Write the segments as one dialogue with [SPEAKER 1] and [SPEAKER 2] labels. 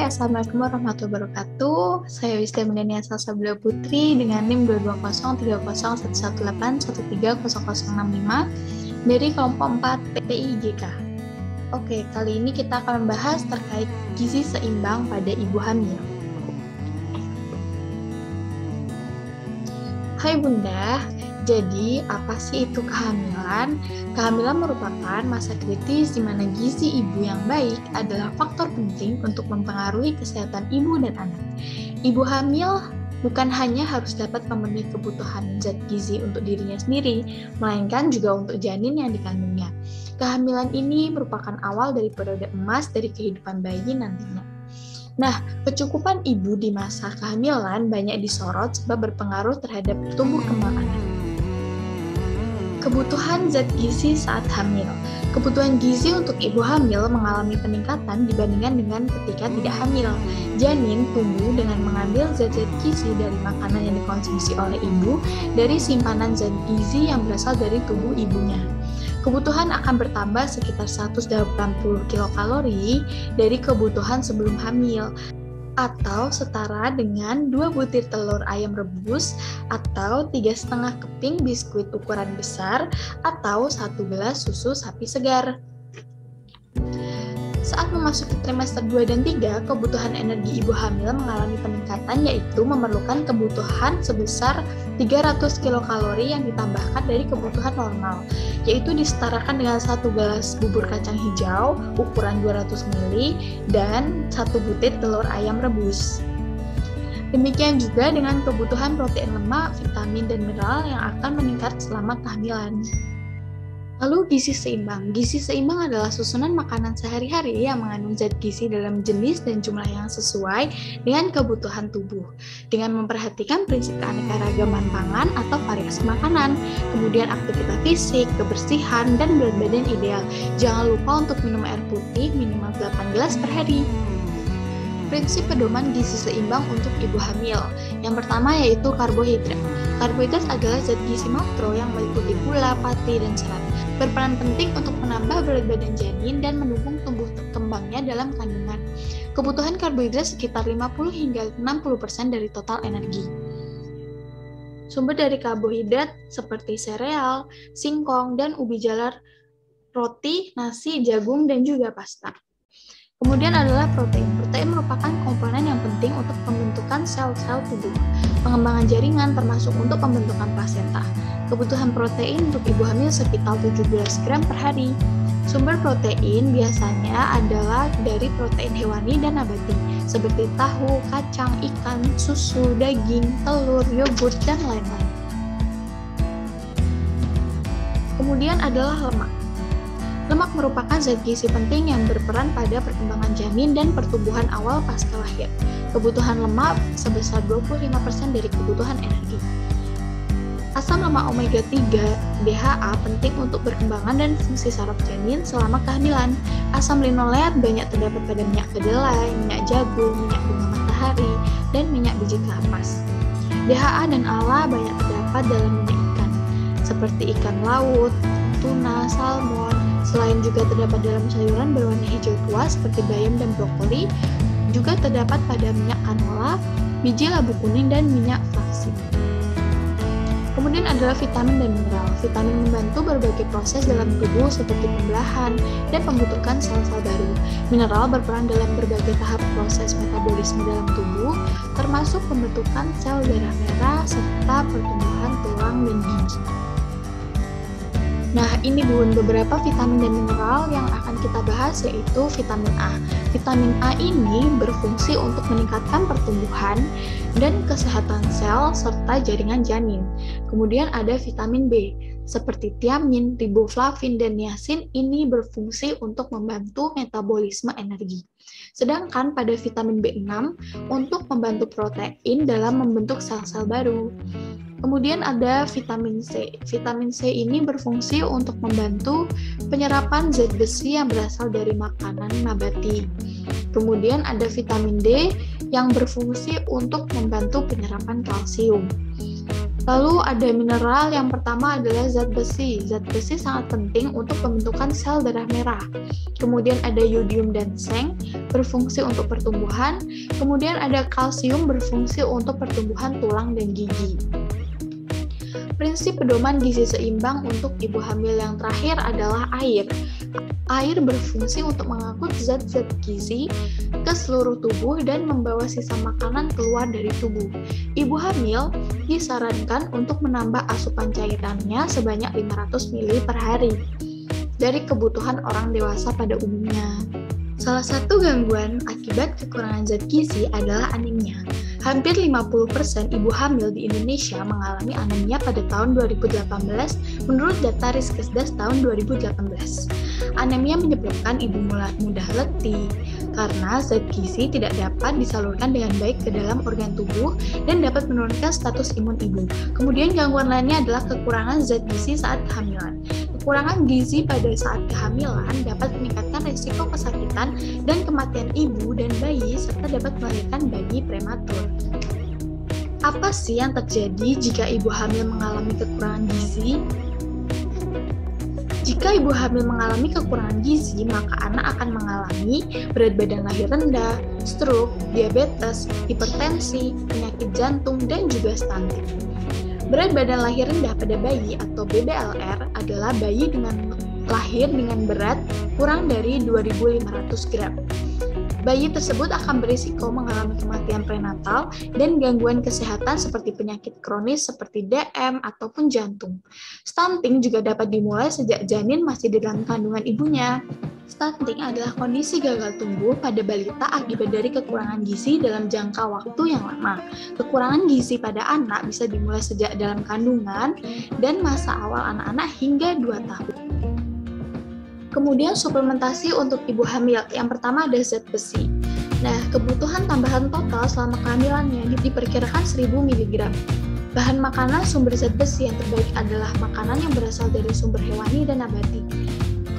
[SPEAKER 1] Assalamualaikum warahmatullahi wabarakatuh. Saya Wisda Milenia Salsabila Putri dengan NIM 2203018130065 dari kelompok 4 PPIGK. Oke, kali ini kita akan membahas terkait gizi seimbang pada ibu hamil. Hai Bunda, jadi apa sih itu kehamilan? Kehamilan merupakan masa kritis di mana gizi ibu yang baik adalah faktor penting untuk mempengaruhi kesehatan ibu dan anak. Ibu hamil bukan hanya harus dapat memenuhi kebutuhan zat gizi untuk dirinya sendiri, melainkan juga untuk janin yang dikandungnya. Kehamilan ini merupakan awal dari periode emas dari kehidupan bayi nantinya. Nah, kecukupan ibu di masa kehamilan banyak disorot sebab berpengaruh terhadap tumbuh kembang anak. Kebutuhan zat gizi saat hamil. Kebutuhan gizi untuk ibu hamil mengalami peningkatan dibandingkan dengan ketika tidak hamil. Janin tumbuh dengan mengambil zat-zat gizi dari makanan yang dikonsumsi oleh ibu dari simpanan zat gizi yang berasal dari tubuh ibunya. Kebutuhan akan bertambah sekitar 180 kilokalori dari kebutuhan sebelum hamil, atau setara dengan 2 butir telur ayam rebus, atau 3,5 keping biskuit ukuran besar, atau 1 gelas susu sapi segar. Saat memasuki trimester 2 dan 3, kebutuhan energi ibu hamil mengalami peningkatan, yaitu memerlukan kebutuhan sebesar 300 kilokalori yang ditambahkan dari kebutuhan normal, yaitu disetarakan dengan 1 gelas bubur kacang hijau ukuran 200 ml dan 1 butir telur ayam rebus. Demikian juga dengan kebutuhan protein lemak, vitamin, dan mineral yang akan meningkat selama kehamilan. Lalu gizi seimbang. Gizi seimbang adalah susunan makanan sehari-hari yang mengandung zat gizi dalam jenis dan jumlah yang sesuai dengan kebutuhan tubuh, dengan memperhatikan prinsip keanekaragaman pangan atau variasi makanan, kemudian aktivitas fisik, kebersihan, dan berat badan ideal. Jangan lupa untuk minum air putih minimal 8 gelas per hari. Prinsip pedoman gizi seimbang untuk ibu hamil. Yang pertama yaitu karbohidrat. Karbohidrat adalah zat gizi makro yang meliputi gula, pati, dan serat. Berperan penting untuk menambah berat badan janin dan mendukung tumbuh kembangnya dalam kandungan. Kebutuhan karbohidrat sekitar 50 hingga 60% dari total energi. Sumber dari karbohidrat seperti sereal, singkong, dan ubi jalar, roti, nasi, jagung, dan juga pasta. Kemudian adalah protein. Protein merupakan komponen yang penting untuk pembentukan sel-sel tubuh, pengembangan jaringan termasuk untuk pembentukan plasenta. Kebutuhan protein untuk ibu hamil sekitar 17 gram per hari. Sumber protein biasanya adalah dari protein hewani dan nabati, seperti tahu, kacang, ikan, susu, daging, telur, yogurt, dan lain-lain. Kemudian adalah lemak. Lemak merupakan zat gizi penting yang berperan pada perkembangan janin dan pertumbuhan awal pasca lahir. Kebutuhan lemak sebesar 25% dari kebutuhan energi. Asam lemak omega 3 (DHA) penting untuk perkembangan dan fungsi saraf janin selama kehamilan. Asam linoleat banyak terdapat pada minyak kedelai, minyak jagung, minyak bunga matahari, dan minyak biji kapas. DHA dan ALA banyak terdapat dalam minyak ikan, seperti ikan laut, tuna, salmon. Selain juga terdapat dalam sayuran berwarna hijau tua seperti bayam dan brokoli, juga terdapat pada minyak canola, biji labu kuning, dan minyak flaxseed. Kemudian adalah vitamin dan mineral. Vitamin membantu berbagai proses dalam tubuh seperti pembelahan dan pembentukan sel-sel baru. Mineral berperan dalam berbagai tahap proses metabolisme dalam tubuh, termasuk pembentukan sel darah merah serta pertumbuhan tulang dan gigi. Nah, ini beberapa vitamin dan mineral yang akan kita bahas, yaitu vitamin A. Vitamin A ini berfungsi untuk meningkatkan pertumbuhan dan kesehatan sel serta jaringan janin. Kemudian ada vitamin B, seperti tiamin, riboflavin, dan niacin ini berfungsi untuk membantu metabolisme energi. Sedangkan pada vitamin B6 untuk membantu protein dalam membentuk sel-sel baru. Kemudian ada vitamin C. Vitamin C ini berfungsi untuk membantu penyerapan zat besi yang berasal dari makanan nabati. Kemudian ada vitamin D yang berfungsi untuk membantu penyerapan kalsium. Lalu ada mineral, yang pertama adalah zat besi. Zat besi sangat penting untuk pembentukan sel darah merah. Kemudian ada yodium dan seng, berfungsi untuk pertumbuhan. Kemudian ada kalsium, berfungsi untuk pertumbuhan tulang dan gigi. Prinsip pedoman gizi seimbang untuk ibu hamil yang terakhir adalah air. Air berfungsi untuk mengangkut zat-zat gizi ke seluruh tubuh dan membawa sisa makanan keluar dari tubuh. Ibu hamil disarankan untuk menambah asupan cairannya sebanyak 500 ml per hari dari kebutuhan orang dewasa pada umumnya. Salah satu gangguan akibat kekurangan zat gizi adalah anemia. Hampir 50% ibu hamil di Indonesia mengalami anemia pada tahun 2018 menurut data Riskesdas tahun 2018. Anemia menyebabkan ibu mudah letih karena zat gizi tidak dapat disalurkan dengan baik ke dalam organ tubuh dan dapat menurunkan status imun ibu. Kemudian gangguan lainnya adalah kekurangan zat gizi saat kehamilan. Kekurangan gizi pada saat kehamilan dapat meningkatkan risiko kesakitan dan kematian ibu dan bayi serta dapat melahirkan bayi prematur. Apa sih yang terjadi jika ibu hamil mengalami kekurangan gizi? Jika ibu hamil mengalami kekurangan gizi, maka anak akan mengalami berat badan lahir rendah, stroke, diabetes, hipertensi, penyakit jantung, dan juga stunting. Berat badan lahir rendah pada bayi atau BBLR adalah bayi dengan lahir dengan berat kurang dari 2.500 gram. Bayi tersebut akan berisiko mengalami kematian prenatal dan gangguan kesehatan seperti penyakit kronis seperti DM ataupun jantung. Stunting juga dapat dimulai sejak janin masih di dalam kandungan ibunya. Stunting adalah kondisi gagal tumbuh pada balita akibat dari kekurangan gizi dalam jangka waktu yang lama. Kekurangan gizi pada anak bisa dimulai sejak dalam kandungan dan masa awal anak-anak hingga 2 tahun. Kemudian suplementasi untuk ibu hamil. Yang pertama ada zat besi. Nah, kebutuhan tambahan total selama kehamilannya diperkirakan 1000 mg. Bahan makanan sumber zat besi yang terbaik adalah makanan yang berasal dari sumber hewani dan nabati.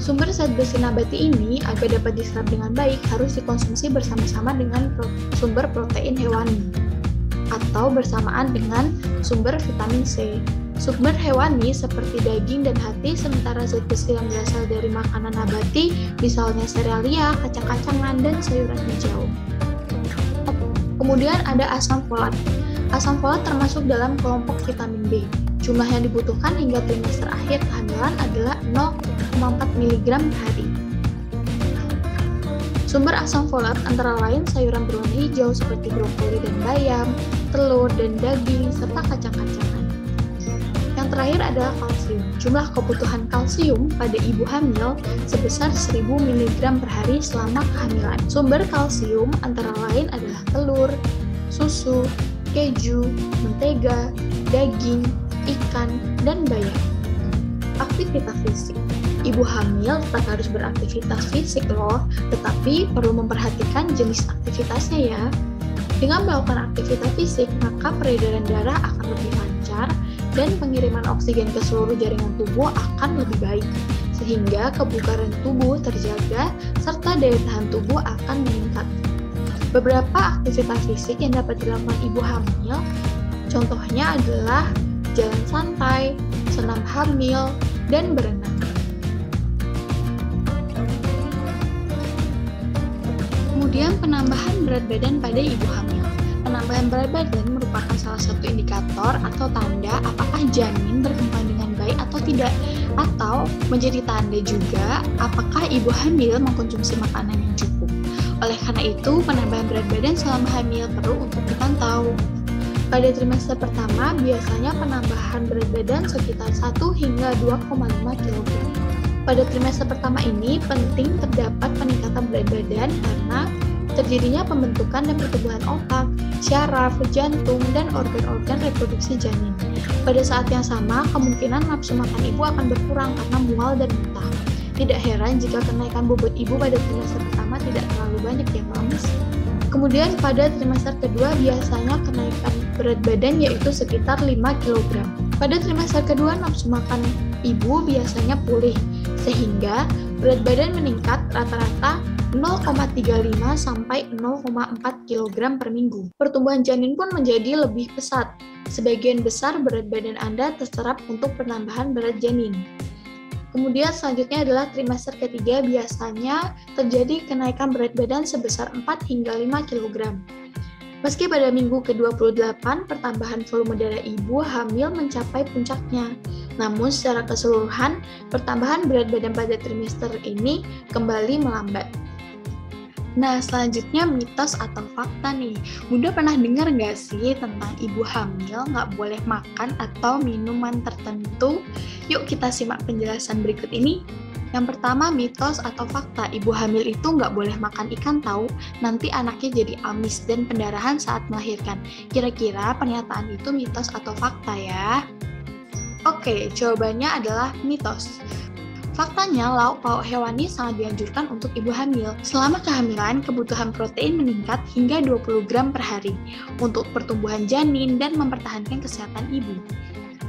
[SPEAKER 1] Sumber zat besi nabati ini agar dapat diserap dengan baik harus dikonsumsi bersama-sama dengan sumber protein hewani atau bersamaan dengan sumber vitamin C. Sumber hewani seperti daging dan hati, sementara zat besi yang berasal dari makanan nabati, misalnya serealia, kacang-kacangan, dan sayuran hijau. Kemudian ada asam folat. Asam folat termasuk dalam kelompok vitamin B. Jumlah yang dibutuhkan hingga trimester akhir kehamilan adalah 0,4 mg per hari. Sumber asam folat antara lain sayuran berwarna hijau seperti brokoli dan bayam, telur dan daging, serta kacang-kacangan. Yang terakhir adalah kalsium. Jumlah kebutuhan kalsium pada ibu hamil sebesar 1000 mg per hari selama kehamilan. Sumber kalsium antara lain adalah telur, susu, keju, mentega, daging, ikan, dan bayam. Aktivitas fisik. Ibu hamil tetap harus beraktivitas fisik loh, tetapi perlu memperhatikan jenis aktivitasnya ya. Dengan melakukan aktivitas fisik, maka peredaran darah akan lebih lancar dan pengiriman oksigen ke seluruh jaringan tubuh akan lebih baik, sehingga kebugaran tubuh terjaga serta daya tahan tubuh akan meningkat. Beberapa aktivitas fisik yang dapat dilakukan ibu hamil, contohnya adalah jalan santai, senam hamil, dan berenang. Kemudian penambahan berat badan pada ibu hamil. Penambahan berat badan merupakan salah satu indikator atau tanda apakah janin berkembang dengan baik atau tidak, atau menjadi tanda juga apakah ibu hamil mengkonsumsi makanan yang cukup. Oleh karena itu, penambahan berat badan selama hamil perlu untuk dipantau. Pada trimester pertama, biasanya penambahan berat badan sekitar 1 hingga 2,5 kg. Pada trimester pertama ini, penting terdapat peningkatan berat badan karena terjadinya pembentukan dan pertumbuhan otak, syaraf, jantung, dan organ-organ reproduksi janin. Pada saat yang sama, kemungkinan nafsu makan ibu akan berkurang karena mual dan muntah. Tidak heran jika kenaikan bobot ibu pada trimester pertama tidak terlalu banyak ya, Moms. Kemudian pada trimester kedua biasanya kenaikan berat badan yaitu sekitar 5 kg. Pada trimester kedua nafsu makan ibu biasanya pulih, sehingga berat badan meningkat rata-rata 0,35 sampai 0,4 kg per minggu. Pertumbuhan janin pun menjadi lebih pesat. Sebagian besar berat badan Anda terserap untuk penambahan berat janin. Kemudian selanjutnya adalah trimester ketiga, biasanya terjadi kenaikan berat badan sebesar 4 hingga 5 kg. Meski pada minggu ke-28, pertambahan volume darah ibu hamil mencapai puncaknya. Namun secara keseluruhan, pertambahan berat badan pada trimester ini kembali melambat. Nah, selanjutnya mitos atau fakta nih. Bunda pernah dengar nggak sih tentang ibu hamil nggak boleh makan atau minuman tertentu? Yuk kita simak penjelasan berikut ini. Yang pertama, mitos atau fakta. Ibu hamil itu nggak boleh makan ikan tahu, nanti anaknya jadi amis dan pendarahan saat melahirkan. Kira-kira pernyataan itu mitos atau fakta ya? Oke, jawabannya adalah mitos. Faktanya, lauk pauk hewani sangat dianjurkan untuk ibu hamil. Selama kehamilan, kebutuhan protein meningkat hingga 20 gram per hari untuk pertumbuhan janin dan mempertahankan kesehatan ibu.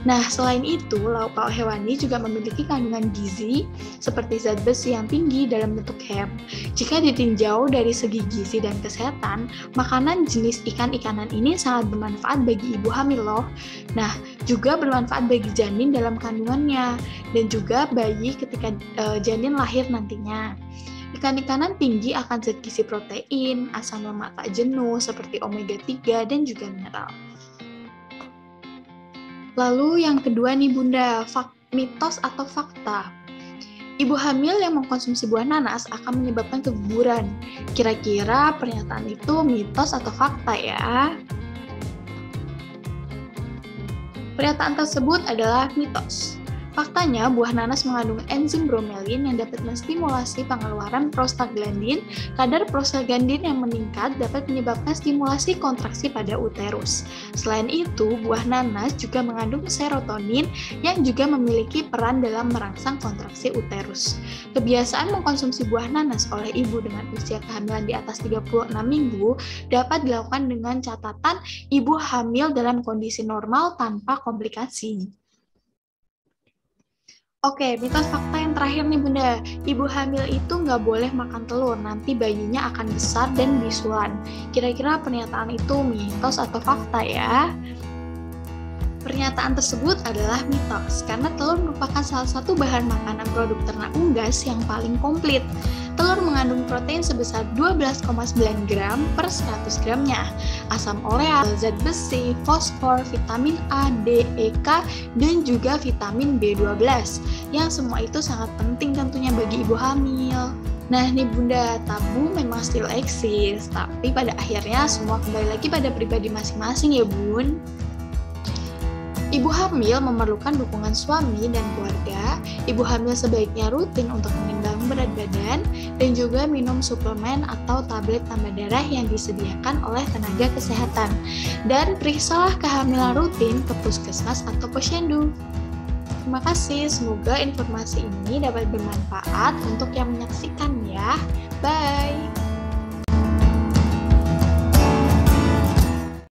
[SPEAKER 1] Nah, selain itu, lauk pauk hewani juga memiliki kandungan gizi seperti zat besi yang tinggi dalam bentuk heme. Jika ditinjau dari segi gizi dan kesehatan, makanan jenis ikan-ikanan ini sangat bermanfaat bagi ibu hamil loh. Nah, juga bermanfaat bagi janin dalam kandungannya, dan juga bayi ketika janin lahir nantinya. Ikan-ikanan tinggi akan zat gizi protein, asam lemak tak jenuh seperti omega 3 dan juga mineral. Lalu yang kedua nih Bunda, mitos atau fakta. Ibu hamil yang mengkonsumsi buah nanas akan menyebabkan keguguran. Kira-kira pernyataan itu mitos atau fakta ya? Pernyataan tersebut adalah mitos. Faktanya, buah nanas mengandung enzim bromelin yang dapat menstimulasi pengeluaran prostaglandin. Kadar prostaglandin yang meningkat dapat menyebabkan stimulasi kontraksi pada uterus. Selain itu, buah nanas juga mengandung serotonin yang juga memiliki peran dalam merangsang kontraksi uterus. Kebiasaan mengkonsumsi buah nanas oleh ibu dengan usia kehamilan di atas 36 minggu dapat dilakukan dengan catatan ibu hamil dalam kondisi normal tanpa komplikasi. Oke, mitos fakta yang terakhir nih Bunda. Ibu hamil itu nggak boleh makan telur, nanti bayinya akan besar dan bisulan. Kira-kira pernyataan itu mitos atau fakta ya? Pernyataan tersebut adalah mitos, karena telur merupakan salah satu bahan makanan produk ternak unggas yang paling komplit. Telur mengandung protein sebesar 12,9 gram per 100 gramnya, asam urea, zat besi, fosfor, vitamin A, D, E, K, dan juga vitamin B12, yang semua itu sangat penting tentunya bagi ibu hamil. Nah nih Bunda, tabu memang still eksis, tapi pada akhirnya semua kembali lagi pada pribadi masing-masing ya Bun. Ibu hamil memerlukan dukungan suami dan keluarga. Ibu hamil sebaiknya rutin untuk menimbang berat badan dan juga minum suplemen atau tablet tambah darah yang disediakan oleh tenaga kesehatan. Dan periksalah kehamilan rutin ke puskesmas atau posyandu. Terima kasih, semoga informasi ini dapat bermanfaat untuk yang menyaksikan ya. Bye!